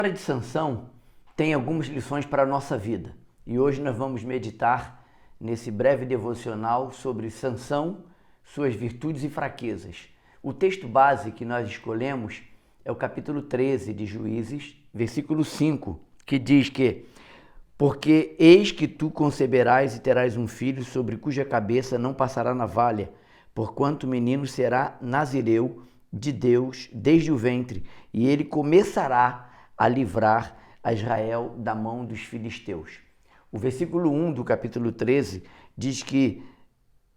história de Sansão tem algumas lições para a nossa vida e hoje nós vamos meditar nesse breve devocional sobre Sansão, suas virtudes e fraquezas. O texto base que nós escolhemos é o capítulo 13 de Juízes, versículo 5, que diz que porque eis que tu conceberás e terás um filho sobre cuja cabeça não passará navalha, porquanto o menino será nazireu de Deus desde o ventre, e ele começará a livrar a Israel da mão dos filisteus. O versículo 1 do capítulo 13 diz que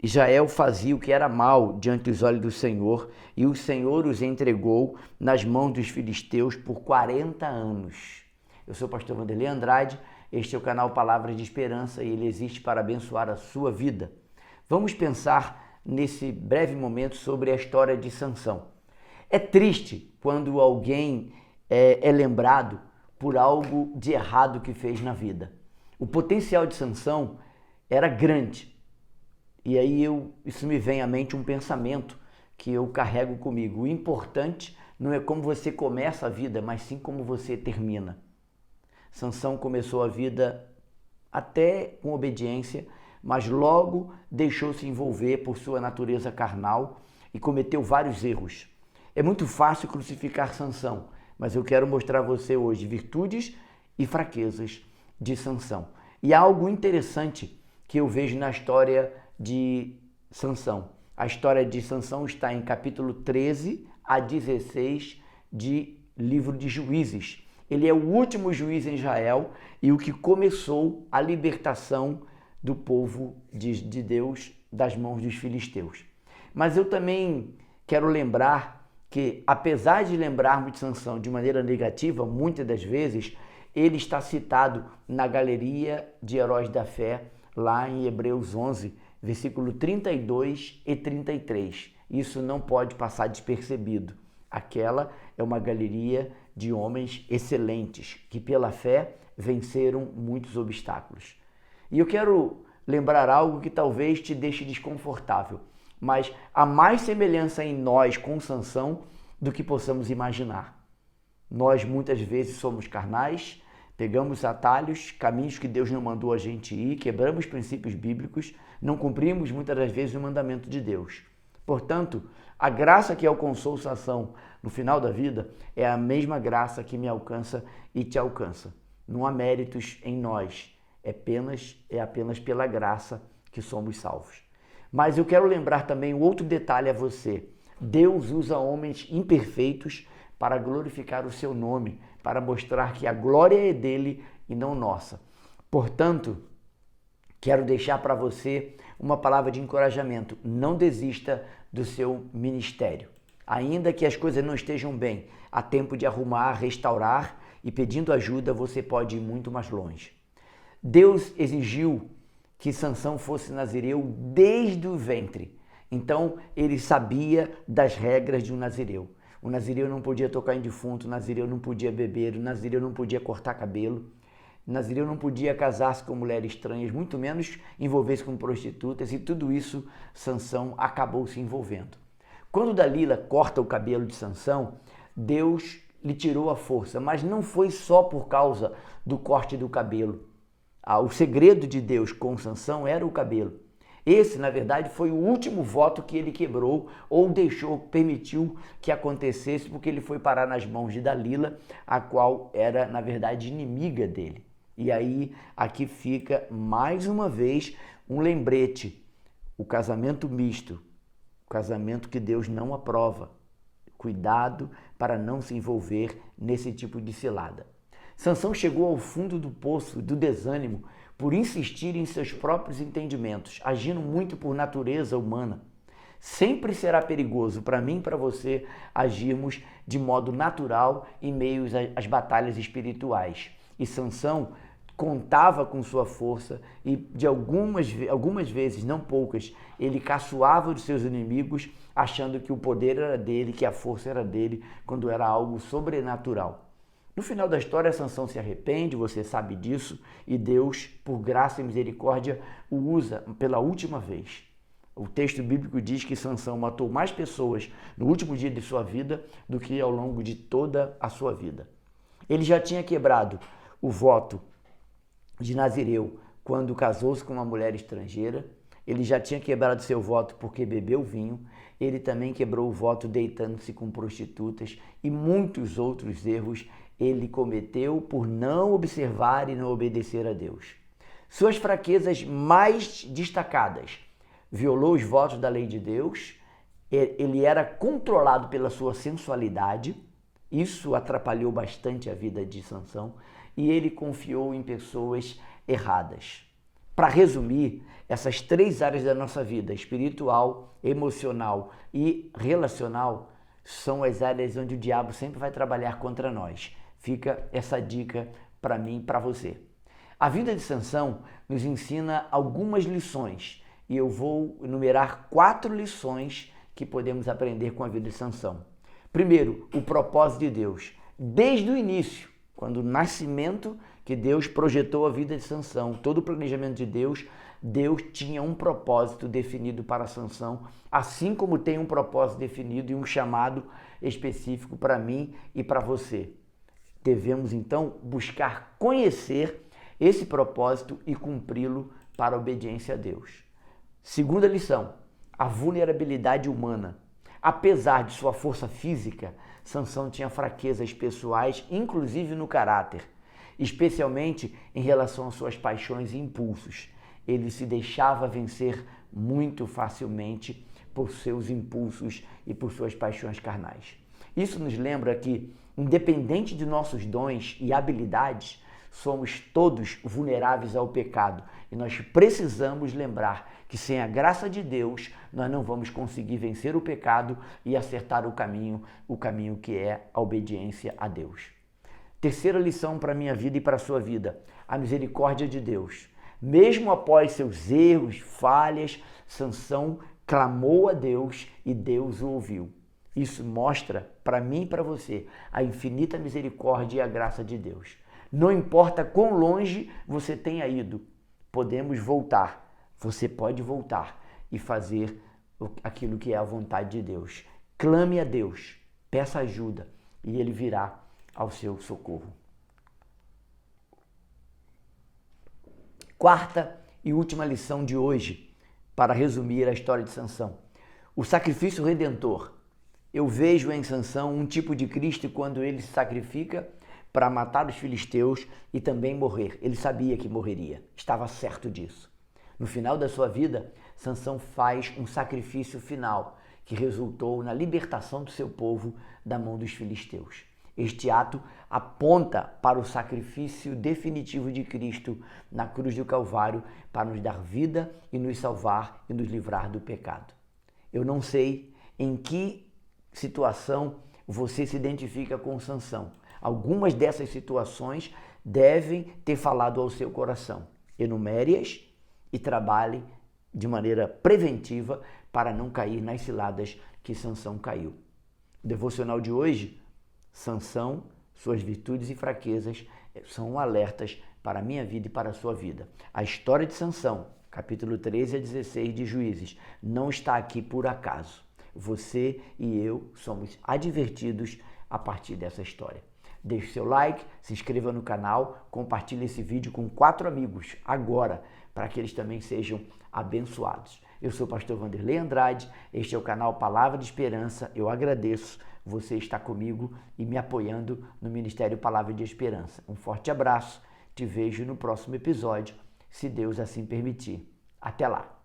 Israel fazia o que era mal diante dos olhos do Senhor, e o Senhor os entregou nas mãos dos filisteus por 40 anos. Eu sou o pastor Vanderlei Andrade, este é o canal Palavras de Esperança e ele existe para abençoar a sua vida. Vamos pensar nesse breve momento sobre a história de Sansão. É triste quando alguém é lembrado por algo de errado que fez na vida. O potencial de Sansão era grande. E aí isso me vem à mente um pensamento que eu carrego comigo. O importante não é como você começa a vida, mas sim como você termina. Sansão começou a vida até com obediência, mas logo deixou-se envolver por sua natureza carnal e cometeu vários erros. É muito fácil crucificar Sansão, mas eu quero mostrar a você hoje virtudes e fraquezas de Sansão. E há algo interessante que eu vejo na história de Sansão. A história de Sansão está em capítulo 13 a 16 de livro de Juízes. Ele é o último juiz em Israel e o que começou a libertação do povo de Deus das mãos dos filisteus. Mas eu também quero lembrar que, apesar de lembrarmos de Sansão de maneira negativa, muitas das vezes, ele está citado na galeria de heróis da fé, lá em Hebreus 11, versículo 32 e 33. Isso não pode passar despercebido. Aquela é uma galeria de homens excelentes, que pela fé venceram muitos obstáculos. E eu quero lembrar algo que talvez te deixe desconfortável, mas há mais semelhança em nós com Sansão do que possamos imaginar. Nós muitas vezes somos carnais, pegamos atalhos, caminhos que Deus não mandou a gente ir, quebramos princípios bíblicos, não cumprimos muitas das vezes o mandamento de Deus. Portanto, a graça que alcançou Sansão no final da vida é a mesma graça que me alcança e te alcança. Não há méritos em nós, é apenas pela graça que somos salvos. Mas eu quero lembrar também um outro detalhe a você. Deus usa homens imperfeitos para glorificar o seu nome, para mostrar que a glória é dele e não nossa. Portanto, quero deixar para você uma palavra de encorajamento. Não desista do seu ministério. Ainda que as coisas não estejam bem, há tempo de arrumar, restaurar e pedindo ajuda, você pode ir muito mais longe. Deus exigiu que Sansão fosse nazireu desde o ventre. Então, ele sabia das regras de um nazireu. O nazireu não podia tocar em defunto, o nazireu não podia beber, o nazireu não podia cortar cabelo, o nazireu não podia casar-se com mulheres estranhas, muito menos envolver-se com prostitutas, e tudo isso Sansão acabou se envolvendo. Quando Dalila corta o cabelo de Sansão, Deus lhe tirou a força, mas não foi só por causa do corte do cabelo. O segredo de Deus com Sansão era o cabelo. Esse, na verdade, foi o último voto que ele quebrou ou permitiu que acontecesse, porque ele foi parar nas mãos de Dalila, a qual era, na verdade, inimiga dele. E aí, aqui fica, mais uma vez, um lembrete. O casamento misto, o casamento que Deus não aprova. Cuidado para não se envolver nesse tipo de cilada. Sansão chegou ao fundo do poço do desânimo por insistir em seus próprios entendimentos, agindo muito por natureza humana. Sempre será perigoso para mim e para você agirmos de modo natural em meio às batalhas espirituais. E Sansão contava com sua força e de algumas vezes, não poucas, ele caçoava dos seus inimigos achando que o poder era dele, que a força era dele, quando era algo sobrenatural. No final da história, Sansão se arrepende, você sabe disso, e Deus, por graça e misericórdia, o usa pela última vez. O texto bíblico diz que Sansão matou mais pessoas no último dia de sua vida do que ao longo de toda a sua vida. Ele já tinha quebrado o voto de Nazireu quando casou-se com uma mulher estrangeira. Ele já tinha quebrado seu voto porque bebeu vinho. Ele também quebrou o voto deitando-se com prostitutas e muitos outros erros ele cometeu por não observar e não obedecer a Deus. Suas fraquezas mais destacadas: violou os votos da lei de Deus, ele era controlado pela sua sensualidade, isso atrapalhou bastante a vida de Sansão, e ele confiou em pessoas erradas. Para resumir, essas 3 áreas da nossa vida, espiritual, emocional e relacional, são as áreas onde o diabo sempre vai trabalhar contra nós. Fica essa dica para mim e para você. A vida de Sansão nos ensina algumas lições e eu vou enumerar 4 lições que podemos aprender com a vida de Sansão. Primeiro, o propósito de Deus. Desde o início, quando o nascimento que Deus projetou a vida de Sansão, todo o planejamento de Deus, Deus tinha um propósito definido para Sansão, assim como tem um propósito definido e um chamado específico para mim e para você. Devemos então buscar conhecer esse propósito e cumpri-lo para a obediência a Deus. Segunda lição, a vulnerabilidade humana. Apesar de sua força física, Sansão tinha fraquezas pessoais, inclusive no caráter, especialmente em relação às suas paixões e impulsos. Ele se deixava vencer muito facilmente por seus impulsos e por suas paixões carnais. Isso nos lembra que, independente de nossos dons e habilidades, somos todos vulneráveis ao pecado e nós precisamos lembrar que sem a graça de Deus nós não vamos conseguir vencer o pecado e acertar o caminho que é a obediência a Deus. Terceira lição para a minha vida e para a sua vida, a misericórdia de Deus. Mesmo após seus erros, falhas, Sansão clamou a Deus e Deus o ouviu. Isso mostra para mim e para você a infinita misericórdia e a graça de Deus. Não importa quão longe você tenha ido, podemos voltar. Você pode voltar e fazer aquilo que é a vontade de Deus. Clame a Deus, peça ajuda e Ele virá ao seu socorro. Quarta e última lição de hoje, para resumir a história de Sansão. O sacrifício redentor. Eu vejo em Sansão um tipo de Cristo quando ele se sacrifica para matar os filisteus e também morrer. Ele sabia que morreria, estava certo disso. No final da sua vida, Sansão faz um sacrifício final que resultou na libertação do seu povo da mão dos filisteus. Este ato aponta para o sacrifício definitivo de Cristo na cruz do Calvário para nos dar vida e nos salvar e nos livrar do pecado. Eu não sei em que situação você se identifica com Sansão. Algumas dessas situações devem ter falado ao seu coração. Enumere-as e trabalhe de maneira preventiva para não cair nas ciladas que Sansão caiu. O devocional de hoje, Sansão, suas virtudes e fraquezas são alertas para a minha vida e para a sua vida. A história de Sansão, capítulo 13 a 16 de Juízes, não está aqui por acaso. Você e eu somos advertidos a partir dessa história. Deixe seu like, se inscreva no canal, compartilhe esse vídeo com 4 amigos agora, para que eles também sejam abençoados. Eu sou o pastor Vanderlei Andrade, este é o canal Palavra de Esperança. Eu agradeço você estar comigo e me apoiando no Ministério Palavra de Esperança. Um forte abraço, te vejo no próximo episódio, se Deus assim permitir. Até lá!